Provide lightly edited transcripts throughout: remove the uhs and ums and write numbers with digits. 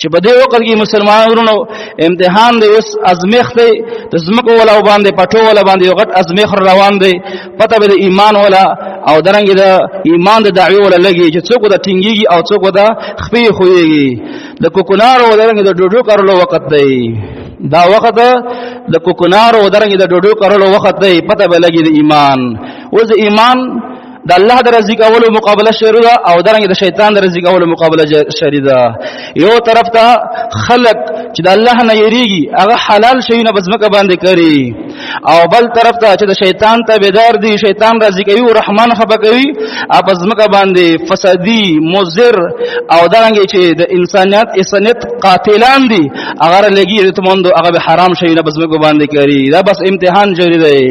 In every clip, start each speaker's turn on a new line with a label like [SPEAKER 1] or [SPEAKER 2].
[SPEAKER 1] چې په دې وخت کې مسلمانانو امتحان دی، اوس ازمیخ دی د زمکو ولا باندې پټو ولا باندې یو غټ ازمیخ روان دی، پته به د ایمان ولا او درنګ د ایمان د دعوی ولا لګي چې څوک د ټینګيږي او څوک د خپې خوېږي. د کوکنار او درنګ د ډوډو کارلو وخت دی، دا وخت د کوکنار او درنګ د ډوډو کارلو وخت دی، پته به لګي د ایمان. اوس د ایمان د الله د رزق اولو مقابله شری ده او درنګ د شیطان د رزق اولو مقابله شری ده. یو طرف ته خلق چې د الله نه یریږي هغه حلال شي نه بزمکه باندې کوي، او بل طرف ته چې د شیطان تابعدار دي، شیطان رزق کوي او رحمان خبر کوي، اب بزمکه باندې فسادي مضر او درنګ چې د انسانیت قاتلان دي هغه لګي ته مونږ هغه حرام شي نه بزمکه باندې کوي. دا بس امتحان جاری دی،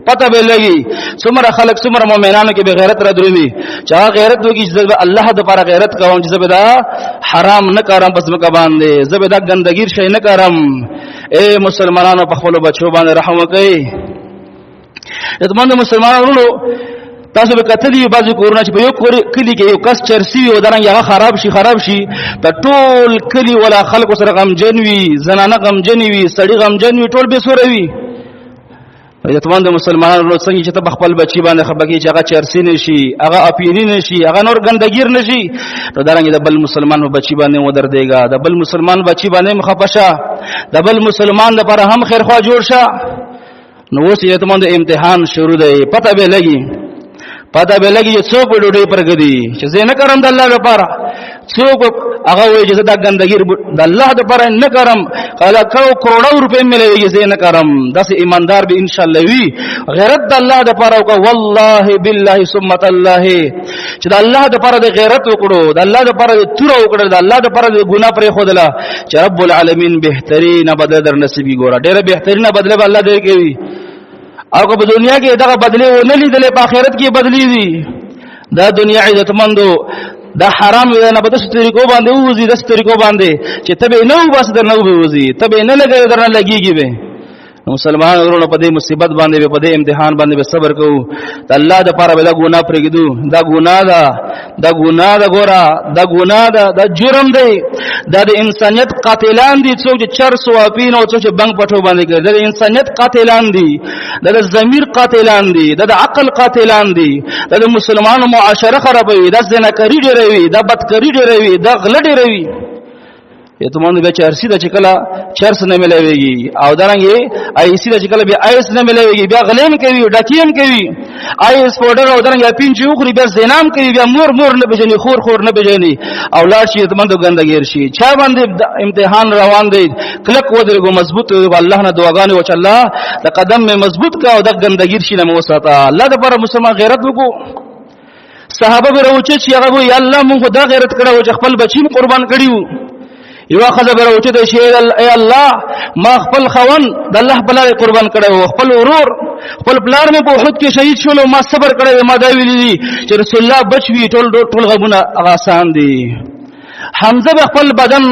[SPEAKER 1] پته به لګي څومره خلک څومره مؤمنانو کې به غیرت را دروي چې هغه غیرت وکړي چې الله د پر غیرت کوم چې زبدا حرام نه کارم پس مکه باندې زبدا ګندګیر شي نه کارم. اے مسلمانانو په خپل بچو باندې رحم وکړئ. ته مسلمانانو تاسو به کتلی بعضی کورونه چې په یو کلی کې یو کس چرسی او درنګ هغه خراب شي ته ټول کلی ولا خلکو سره غم جنوي، زنانه غم جنوي، سړی غم جنوي، ټول به سوروي. یتوان د مسلمانانو څنګه چې ته خپل بچی باندې خبرګي چې هغه چرسی نشي، هغه اپیری نشي، هغه نور ګندګیر نشي، نو درنګ د بل مسلمان بچی باندې ودر دیګا، د بل مسلمان بچی باندې مخفشه، د بل مسلمان لپاره هم خیر خوا جوړ شه. نو اوس یتوان د امتحان شروع دی، پته به لګي چې څوک ډوډۍ پرګدي چې زه نه کرم د الله لپاره، څوک هغه وایي چې دا ګندګیر د الله لپاره نه کرم، قالا کروڑو روپے ملي زه نه کرم. داس ایماندار به ان شاء الله وی غیرت د الله لپاره او والله بالله ثم الله چې د الله لپاره د غیرت وکړو، د الله لپاره د تور وکړو، د الله لپاره د ګناه پرې خودلا چې رب العالمین بهترین بدله در نصیبي ګوره، ډېر بهترین بدله به الله دې کوي. او په دنیا کې دا بدلی و نه لیدلې، په آخرت کې بدلی دي. دا دنیا عزتمندو دا حرام نه په داسې طریقو باندې وځي، داسې طریقو باندې چې تبه نه وباس در نه وځي، تبه نه لګي در نه لګيږي به. مسلمان ورونو په دې مصیبت باندې په دې امتحان باندې به صبر کوو. د الله د پاره به دا ګناه پرېږدو، دا ګناه ده ګورا، دا ګناه ده، دا جرم دی، دا د انسانیت قاتلان دي، څوک چې چرس او اپین او څوک چې بنګ پټو باندې کوي، دا د انسانیت قاتلان دي، دا د ضمیر قاتلان دي، دا د عقل قاتلان دي، دا د مسلمانانو معاشره خرابوي، دا زناکاری ډیروي، دا بدکاری ډیروي، دا غلا ډیروي. یتمان به چرسی د چکلا چرس نه ملويږي او درنګي ایسی د چکلا به ایس نه ملويږي، بیا غلیم کوي، ډکیم کوي، ایس پاوډر او درنګي پینچو خوري، بیا زینام کوي، بیا مور نه بجني، خور نه بجني، اولاد شي یتمان د ګندګیر شي. چا باندې امتحان روان دی، کلک ودرګو مضبوط الله نه دعاګانې وچ الله د قدم می مضبوط کا او د ګندګیر شي نه موساته. الله د پر مسلمان غیرت وکړو. صحابه به راوچي چې هغه وی الله مونږ دا غیرت کړو چې خپل بچی قربان کړیو. یو خزه براوچه د شی ای الله ما خپل خوان د الله په لار قربان کړو، خپل ورور خپل پلار مې په احد کې شهید شول، ما صبر کړو، ما دا ویلي چې رسول الله بچوي، ټول غمونه آسان دي. حمزه خپل بدن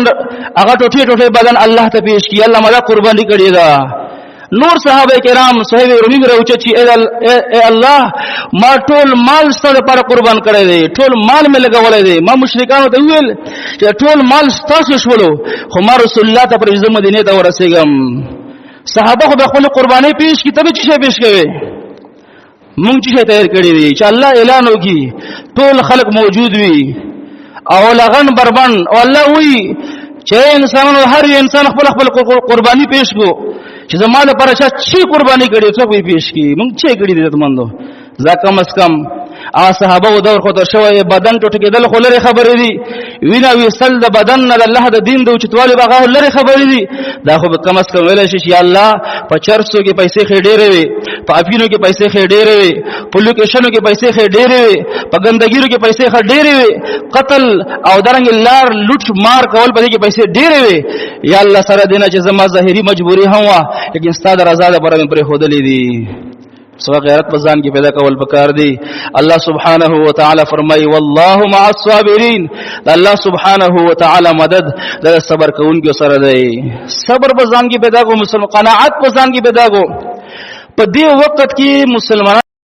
[SPEAKER 1] هغه ټوټه بدن الله ته پیش کړي، الله ما دا قرباني کړی دا. نور صحابه کرام صحابه رومي راوچه چې ای الله ما ټول مال ستاسو لپاره قربان کړی دی، ټول مال مې لګولې دی. ما مشرکانو ته ویل چې ټول مال ستاسو شولو، خو ما رسول الله ته پر مدینه ته ورسېږم. صحابه خو خپل قرباني پیش کی، ته چې پیش کوي مونږ چې تیار کړی دی چې الله اعلان وکي ټول خلق موجود وي او لغن بربن او الله وی چې انسانانو هر انسان خپل قرباني پیش کو چې زموږ لپاره چې قرباني کړي څوک به پیش کی، مونږ چې کړي دي تمندو ځکه مسکم صحابه او دور خو تر شوی بدن ټوټ کېدل خو لري خبرې دي، وینا ویسل د بدن نه الله د دین د اوچتوالي بغه لري خبرې دي. دا خو کم از کم ویل شي چې الله په چرسو کې پیسې خې ډېرې وي، په افینو کې پیسې خې ډېرې وي، په لوکیشنو کې پیسې خې ډېرې وي، په ګندګیرو کې پیسې خې ډېرې وي، قتل او درنګ لار لوټ مار کول په دې کې پیسې ډېرې وي. یا الله سره دینه چې زما ظاهري مجبوری هم وا، لیکن ستاسو رضا ده پر پر خودلې دي. سو غیرت بزان کی پیدا کول پکار دی. اللہ سبحانہ و تعالی فرمائی واللہ مع الصابرین، اللہ سبحانہ و تعالی مدد در صبر کون کی سره دی. صبر بزان کی پیدا کو، مسلمان قناعت بزان کی پیدا کو. په دې وخت کې مسلمانانو